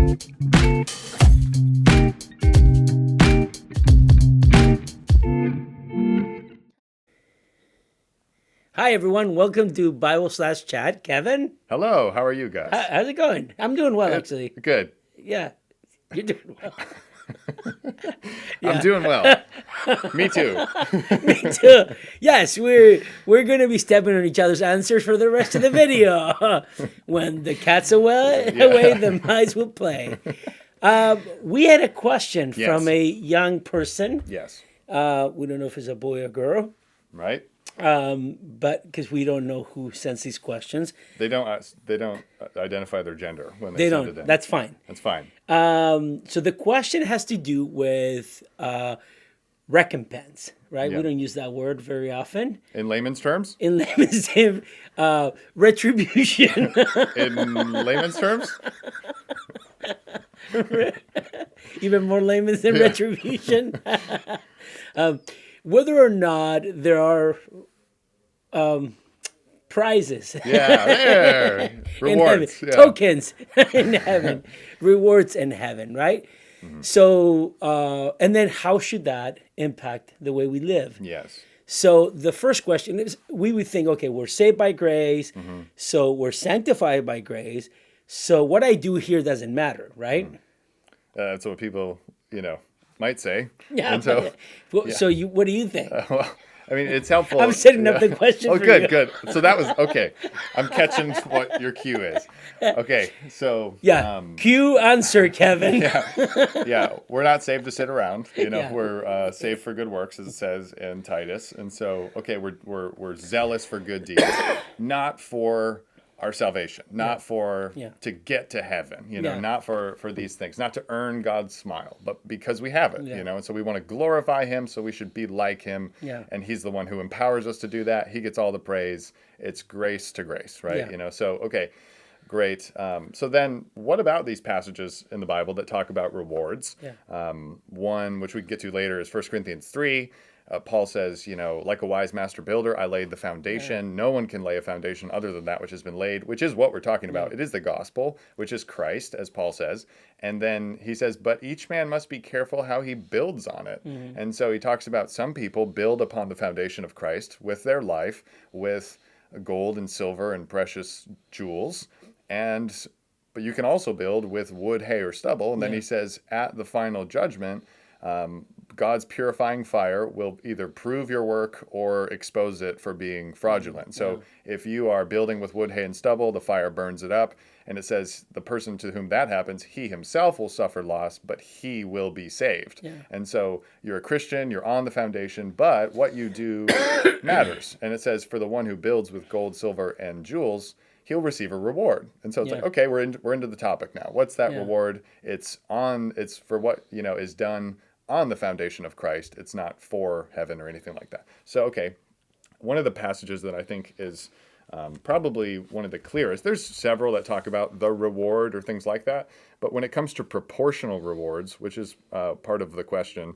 Hi, everyone. Welcome to Bible/Chat. Kevin, Hello, how are you guys? how's it going? I'm doing well, Good. actually. Good. Yeah, you're doing well. I'm Yeah, doing well. Me too. me too. Yes, we're going to be stepping on each other's answers for the rest of the video. When the cat's away, Yeah. the mice will play. We had a question from Yes. a young person. Yes. We don't know if it's a boy or girl, Right? but because we don't know who sends these questions. They don't identify their gender when They send don't. it in. That's fine. That's fine. So the question has to do with recompense, right? Yeah. We don't use that word very often. In layman's terms? In layman's terms, retribution. In layman's terms? Even more layman's than Yeah. retribution. Whether or not there are prizes Yeah, there. in heaven, Rewards. Yeah. tokens in heaven, rewards in heaven, right? Mm-hmm. So, and then how should that impact the way we live? Yes. So the first question is, we would think, okay, we're saved by grace, Mm-hmm. so we're sanctified by grace. So what I do here doesn't matter, right? Mm-hmm. That's what people, might say. Yeah. And so, So what do you think? well, I mean, it's helpful. I'm setting up the question Oh, for good, you. good. So that was okay. I'm catching what your cue is. Okay, so Yeah. Cue answer, Kevin. yeah, we're not saved to sit around. Yeah. We're saved for good works, as it says in Titus. And so, okay, we're zealous for good deeds, not for our salvation, not for Yeah. to get to heaven. Yeah. Not for these things, not to earn God's smile, but because we have it. Yeah. And so we want to glorify Him, so we should be like Him. Yeah. And He's the one who empowers us to do that. He gets all the praise. It's grace to grace, right? Yeah. So okay. Great. So then, what about these passages in the Bible that talk about rewards? Yeah. One, which we get to later, is 1 Corinthians 3. Paul says, like a wise master builder, I laid the foundation. No one can lay a foundation other than that which has been laid, which is what we're talking about. It is the gospel, which is Christ, as Paul says. And then he says, but each man must be careful how he builds on it. Mm-hmm. And so he talks about some people build upon the foundation of Christ with their life, with gold and silver and precious jewels. But you can also build with wood, hay, or stubble. And then he says, at the final judgment, God's purifying fire will either prove your work or expose it for being fraudulent. So if you are building with wood, hay, and stubble, the fire burns it up. And it says the person to whom that happens, he himself will suffer loss, but he will be saved. Yeah. And so you're a Christian, you're on the foundation, but what you do matters. And it says, for the one who builds with gold, silver, and jewels, he'll receive a reward. And so it's like, okay, we're into the topic now. What's that reward? It's for what, is done on the foundation of Christ. It's not for heaven or anything like that. So, okay, one of the passages that I think is probably one of the clearest, there's several that talk about the reward or things like that, but when it comes to proportional rewards, which is part of the question,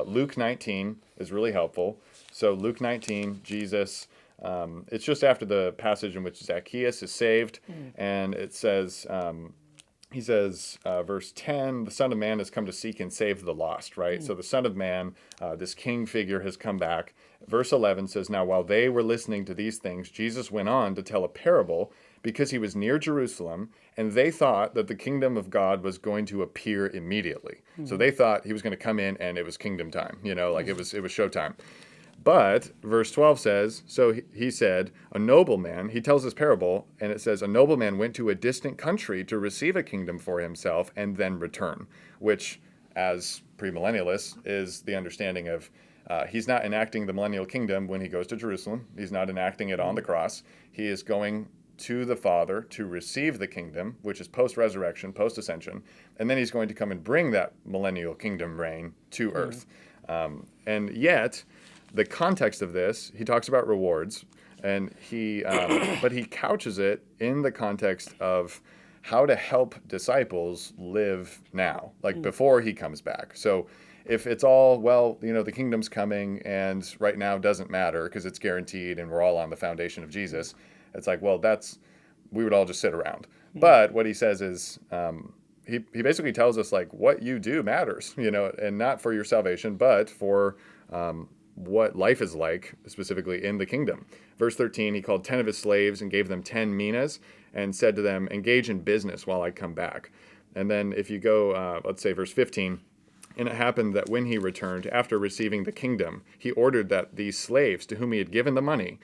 Luke 19 is really helpful. So Luke 19, Jesus, it's just after the passage in which Zacchaeus is saved, and it says, he says, verse 10, the Son of Man has come to seek and save the lost, right? So the Son of Man, this king figure, has come back. Verse 11 says, now while they were listening to these things, Jesus went on to tell a parable because he was near Jerusalem, and they thought that the kingdom of God was going to appear immediately. So they thought he was going to come in and it was kingdom time, like it was showtime. But verse 12 says, so he said, a nobleman, he tells this parable, and it says, a nobleman went to a distant country to receive a kingdom for himself and then return, which, as premillennialists, is the understanding of he's not enacting the millennial kingdom when he goes to Jerusalem. He's not enacting it on the cross. He is going to the Father to receive the kingdom, which is post-resurrection, post-ascension, and then he's going to come and bring that millennial kingdom reign to earth. And yet, the context of this, he talks about rewards, and but he couches it in the context of how to help disciples live now, like before he comes back. So if it's all, well, the kingdom's coming and right now doesn't matter because it's guaranteed and we're all on the foundation of Jesus, it's like, well, we would all just sit around. But what he says is, he basically tells us like what you do matters, and not for your salvation, but for what life is like, specifically in the kingdom. Verse 13, he called 10 of his slaves and gave them 10 minas and said to them, engage in business while I come back. And then if you go, let's say verse 15, and it happened that when he returned, after receiving the kingdom, he ordered that these slaves to whom he had given the money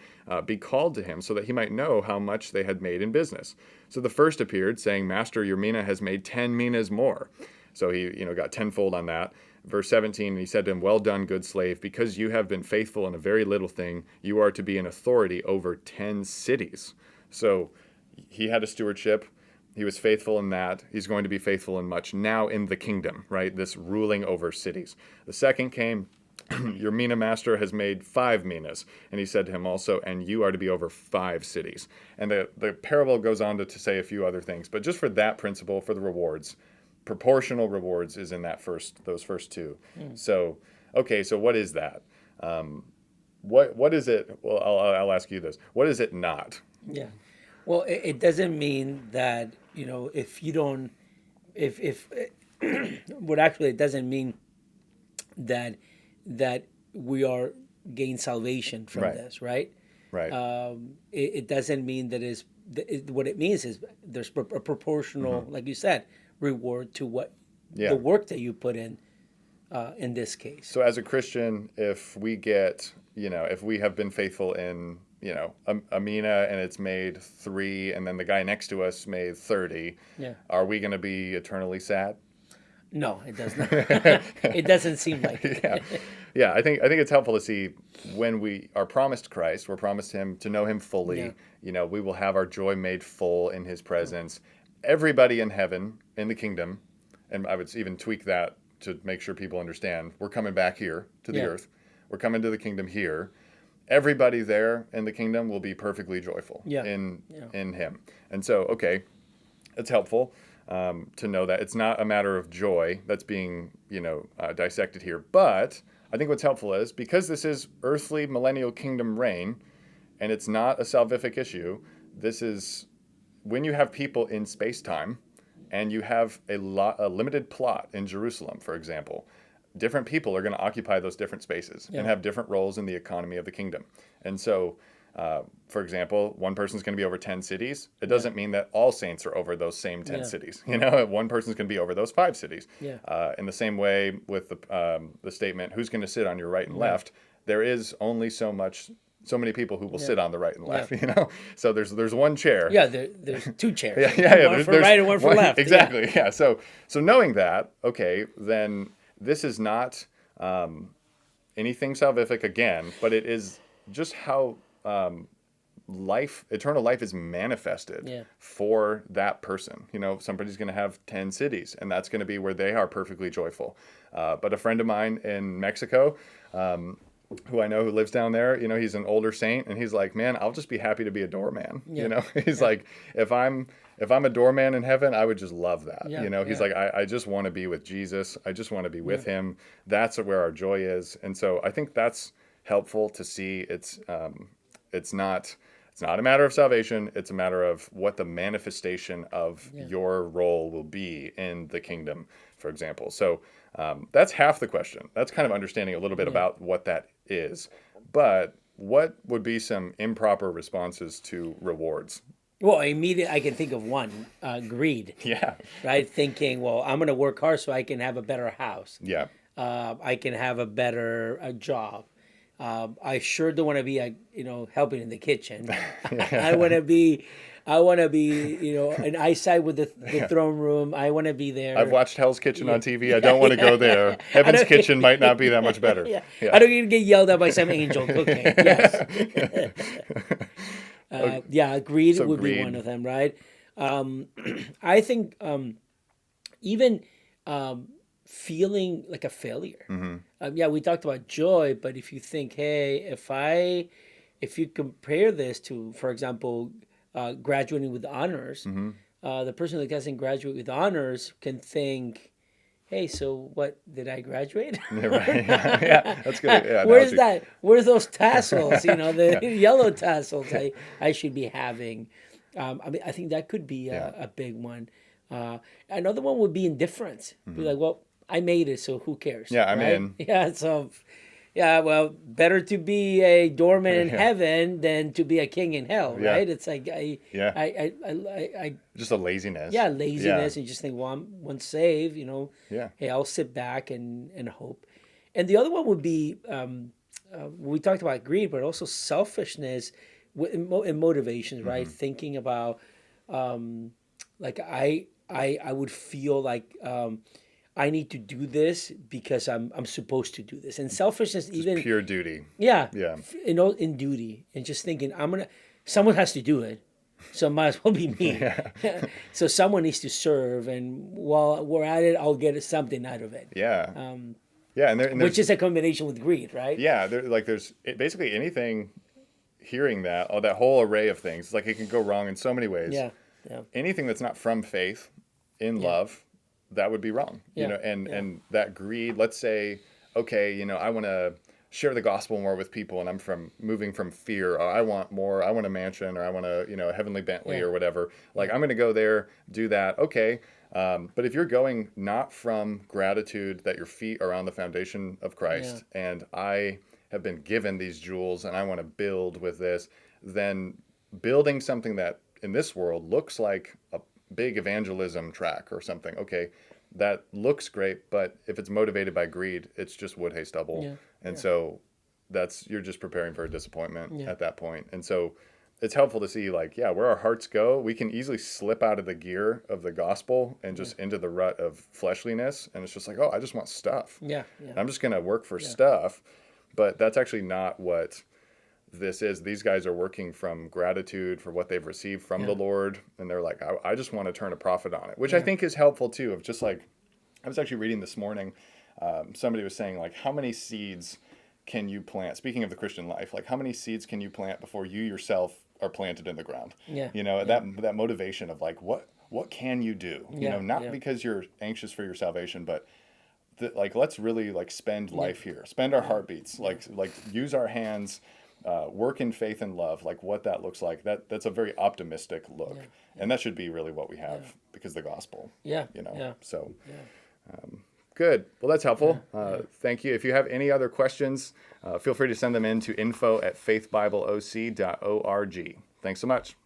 be called to him so that he might know how much they had made in business. So the first appeared, saying, Master, your mina has made 10 minas more. So he got tenfold on that. Verse 17, he said to him, well done, good slave, because you have been faithful in a very little thing, you are to be in authority over 10 cities. So he had a stewardship. He was faithful in that. He's going to be faithful in much now in the kingdom, right? This ruling over cities. The second came, your mina master has made 5 minas. And he said to him also, and you are to be over 5 cities. And the parable goes on to say a few other things. But just for that principle, for the rewards, proportional rewards is in those first two. So, okay, so what is that? What is it? Well, I'll ask you this. What is it not? Yeah. Well, it doesn't mean that, if you don't, but actually it doesn't mean that we are gain salvation from this, right? Right. It doesn't mean that what it means is there's a proportional, like you said, reward to what the work that you put in this case. So as a Christian, if we get, if we have been faithful in, a mina and it's made 3, and then the guy next to us made 30, are we going to be eternally sad? No, it does not. It doesn't seem like it. Yeah. I think it's helpful to see when we are promised Christ, we're promised him to know him fully. We will have our joy made full in his presence. Everybody in heaven, in the kingdom, and I would even tweak that to make sure people understand, we're coming back here to the earth. We're coming to the kingdom here. Everybody there in the kingdom will be perfectly joyful in him. And so, okay, it's helpful to know that it's not a matter of joy that's being, dissected here. But I think what's helpful is, because this is earthly millennial kingdom reign, and it's not a salvific issue, this is when you have people in space-time and you have a limited plot in Jerusalem, for example, different people are going to occupy those different spaces and have different roles in the economy of the kingdom. And so, for example, one person's going to be over 10 cities. It doesn't mean that all saints are over those same 10 cities. One person's going to be over those 5 cities. In the same way with the statement, who's going to sit on your right and left, there is only so many people who will sit on the right and left, So there's one chair. Yeah, there's 2 chairs. One for there's right and one for left. Exactly, yeah. So knowing that, okay, then this is not anything salvific again, but it is just how eternal life is manifested for that person. Somebody's going to have 10 cities, and that's going to be where they are perfectly joyful. But a friend of mine in Mexico, who I know who lives down there, he's an older saint, and he's like, man, I'll just be happy to be a doorman. He's like, if I'm a doorman in heaven, I would just love that. He's like, I just want to be with Jesus. I just want to be with him. That's where our joy is. And so I think that's helpful to see. It's not a matter of salvation. It's a matter of what the manifestation of your role will be in the kingdom, for example. So that's half the question. That's kind of understanding a little bit about what that is. But what would be some improper responses to rewards? Well, immediately I can think of one, greed. Yeah. Right? Thinking, well, I'm going to work hard so I can have a better house. Yeah. I can have a better job. I sure don't want to be, helping in the kitchen. I want to be, an eyesight with the throne room. I want to be there. I've watched Hell's Kitchen on TV. I don't want to go there. Heaven's Kitchen might not be that much better. I don't even get yelled at by some angel cooking. Yes. Greed would be one of them, right? I think even feeling like a failure. We talked about joy, but if you think, hey, if you compare this to, for example, graduating with honors, the person that doesn't graduate with honors can think, hey, so what, did I graduate? Yeah, that's good. Yeah, where's that? Where's those tassels? The yellow tassels I should be having. I think that could be a big one. Another one would be indifference. Be like, well, I made it, so who cares? Yeah, I'm right? in. Yeah, so yeah, well, better to be a doorman in Yeah. heaven than to be a king in hell, Yeah. right? It's like Yeah. I Just a laziness. yeah, laziness, Yeah. and just think, well, I'm once saved, Yeah. hey, I'll sit back and hope. And the other one would be we talked about greed, but also selfishness in motivations, right? Thinking about like I would feel like I need to do this because I'm supposed to do this, and selfishness even Pure duty. yeah Yeah. in duty, and just thinking someone has to do it, so it might as well be me. So someone needs to serve, and while we're at it, I'll get something out of it. Yeah. Yeah, and there's, Which is a combination with greed, right? yeah, there's basically anything. Hearing that, that whole array of things, like it can go wrong in so many ways. Yeah, yeah, Anything that's not from faith, in love, that would be wrong. Yeah, And that greed. Let's say, okay, I want to share the gospel more with people, and I'm moving from fear. Or I want more. I want a mansion, or I want a heavenly Bentley or whatever. Like I'm going to go there, do that. Okay. But if you're going not from gratitude that your feet are on the foundation of Christ, and I have been given these jewels and I want to build with this, then building something that in this world looks like a big evangelism track or something. Okay, that looks great, but if it's motivated by greed, it's just wood, hay, stubble. Yeah. And so you're just preparing for a disappointment at that point. And so it's helpful to see where our hearts go, we can easily slip out of the gear of the gospel and just into the rut of fleshliness. And it's just like, oh, I just want stuff. yeah. I'm just going to work for stuff. But that's actually not what this is. These guys are working from gratitude for what they've received from the Lord. And they're like, I just want to turn a profit on it, which I think is helpful too. Of just like, I was actually reading this morning, somebody was saying how many seeds can you plant? Speaking of the Christian life, how many seeds can you plant before you yourself are planted in the ground? Yeah. That motivation of what can you do? Not because you're anxious for your salvation, but let's really spend life here, spend our heartbeats, use our hands, work in faith and love, what that looks like. That's a very optimistic look, and that should be really what we have because of the gospel. So good. Well, that's helpful. Thank you. If you have any other questions, feel free to send them in to info@faithbibleoc.org. Thanks so much.